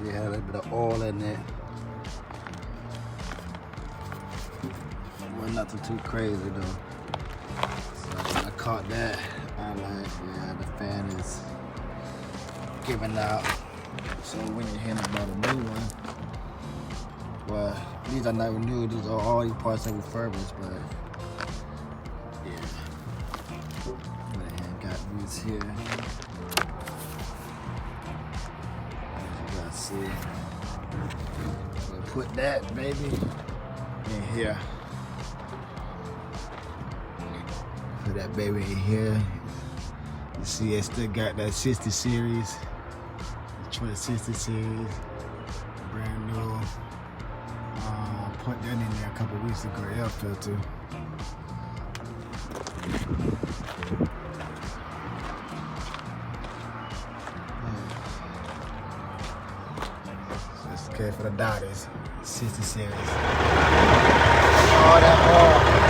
See, it had a little bit of oil in it. Well, nothing too crazy though. So when I caught that, I'm like, yeah, the fan is giving out. So we need to hand about a new one. Well, these are not new. These are all these parts are refurbished, but yeah. Man, got these here. As you guys see, we'll put that baby in here. Put that baby in here. You see, it still got that 60 series, Detroit 60 series, brand new. Put that in there a couple weeks ago, air filter. So it's okay for the Dodgers, 60 series. All that oil.